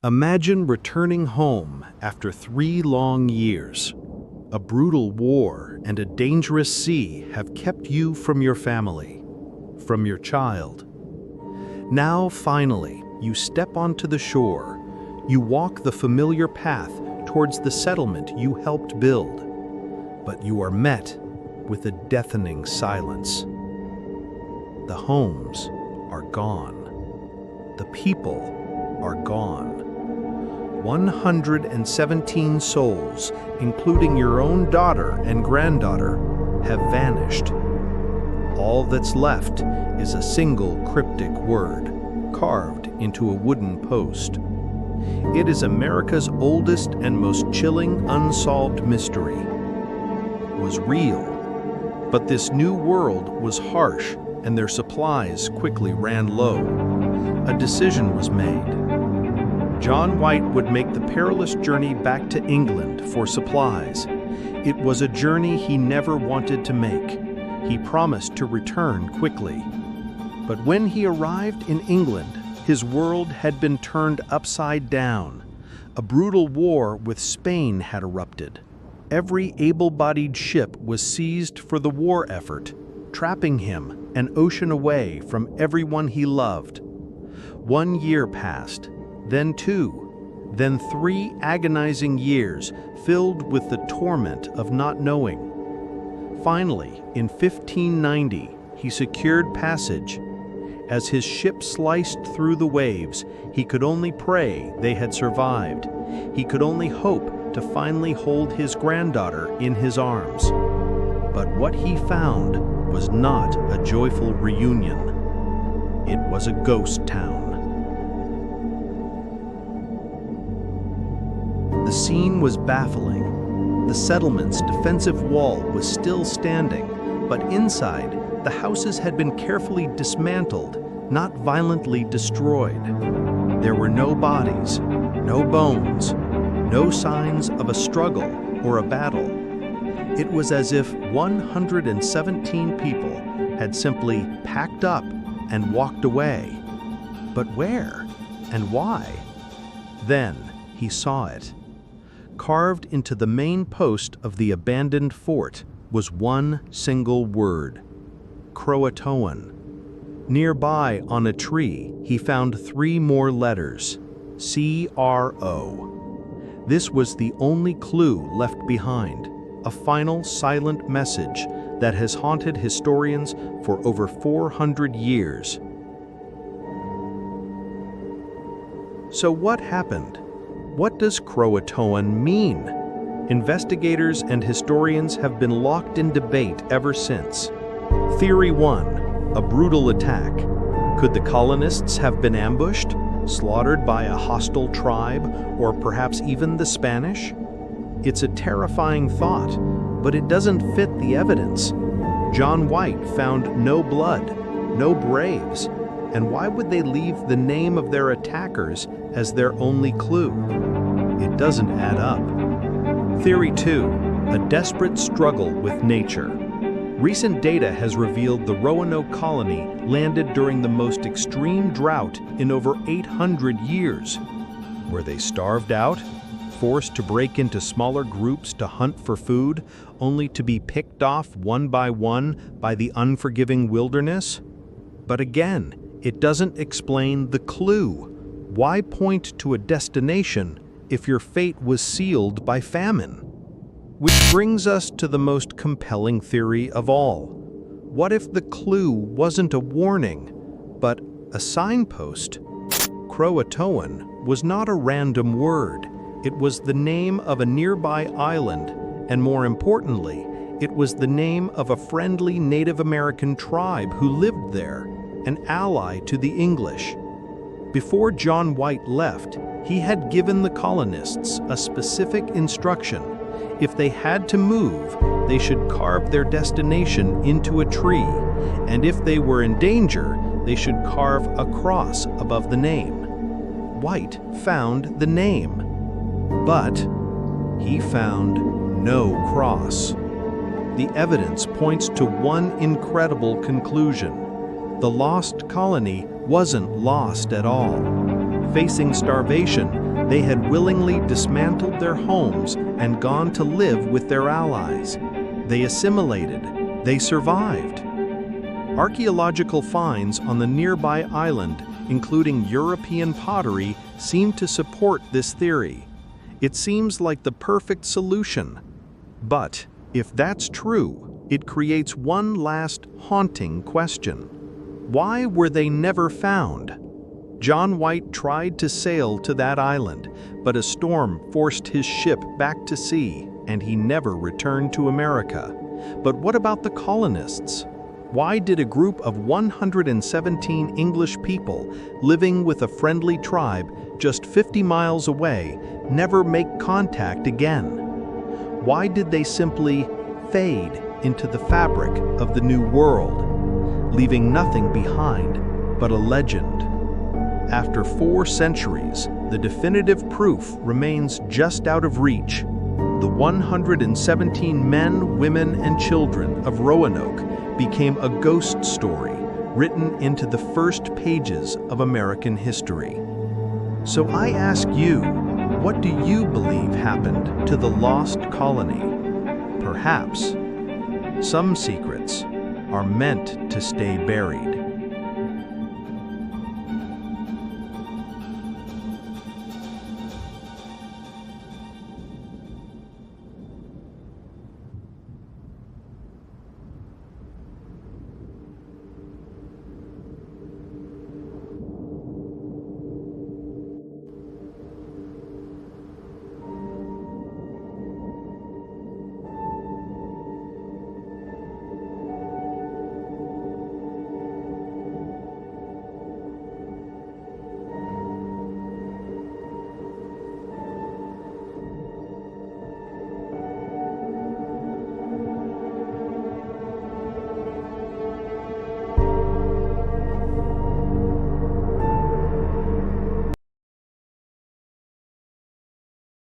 Imagine returning home after 3 long years. A brutal war and a dangerous sea have kept you from your family, from your child. Now, finally, you step onto the shore. You walk the familiar path towards the settlement you helped build. But you are met with a deafening silence. The homes are gone. The people are gone. 117 souls, including your own daughter and granddaughter, have vanished. All that's left is a single cryptic word, carved into a wooden post. It is America's oldest and most chilling unsolved mystery. It was real, but this new world was harsh and their supplies quickly ran low. A decision was made. John White would make the perilous journey back to England for supplies. It was a journey he never wanted to make. He promised to return quickly. But when he arrived in England, his world had been turned upside down. A brutal war with Spain had erupted. Every able-bodied ship was seized for the war effort, trapping him an ocean away from everyone he loved. 1 year passed. Then 2, then 3 agonizing years filled with the torment of not knowing. Finally, in 1590, he secured passage. As his ship sliced through the waves, he could only pray they had survived. He could only hope to finally hold his granddaughter in his arms. But what he found was not a joyful reunion. It was a ghost town. The scene was baffling. The settlement's defensive wall was still standing, but inside, the houses had been carefully dismantled, not violently destroyed. There were no bodies, no bones, no signs of a struggle or a battle. It was as if 117 people had simply packed up and walked away. But where and why? Then he saw it. Carved into the main post of the abandoned fort was one single word: Croatoan. Nearby on a tree, he found 3 more letters: C-R-O. This was the only clue left behind, a final silent message that has haunted historians for over 400 years. So what happened? What does Croatoan mean? Investigators and historians have been locked in debate ever since. Theory 1, a brutal attack. Could the colonists have been ambushed, slaughtered by a hostile tribe, or perhaps even the Spanish? It's a terrifying thought, but it doesn't fit the evidence. John White found no blood, no braves, and why would they leave the name of their attackers as their only clue? It doesn't add up. Theory 2, a desperate struggle with nature. Recent data has revealed the Roanoke Colony landed during the most extreme drought in over 800 years. Were they starved out, forced to break into smaller groups to hunt for food, only to be picked off one by the unforgiving wilderness? But again, it doesn't explain the clue. Why point to a destination if your fate was sealed by famine? Which brings us to the most compelling theory of all. What if the clue wasn't a warning, but a signpost? Croatoan was not a random word. It was the name of a nearby island, and more importantly, it was the name of a friendly Native American tribe who lived there, an ally to the English. Before John White left, he had given the colonists a specific instruction. If they had to move, they should carve their destination into a tree, and if they were in danger, they should carve a cross above the name. White found the name, but he found no cross. The evidence points to one incredible conclusion. The Lost Colony wasn't lost at all. Facing starvation, They had willingly dismantled their homes and gone to live with their allies. They assimilated. They survived. Archaeological finds on the nearby island, including European pottery, seem to support this theory. It seems like the perfect solution. But if that's true, it creates one last haunting question. Why were they never found? John White tried to sail to that island, but a storm forced his ship back to sea, and he never returned to America. But what about the colonists? Why did a group of 117 English people living with a friendly tribe just 50 miles away never make contact again? Why did they simply fade into the fabric of the New World, leaving nothing behind but a legend? After 4 centuries, the definitive proof remains just out of reach. The 117 men, women, and children of Roanoke became a ghost story written into the first pages of American history. So I ask you, what do you believe happened to the Lost Colony? Perhaps some secrets are meant to stay buried.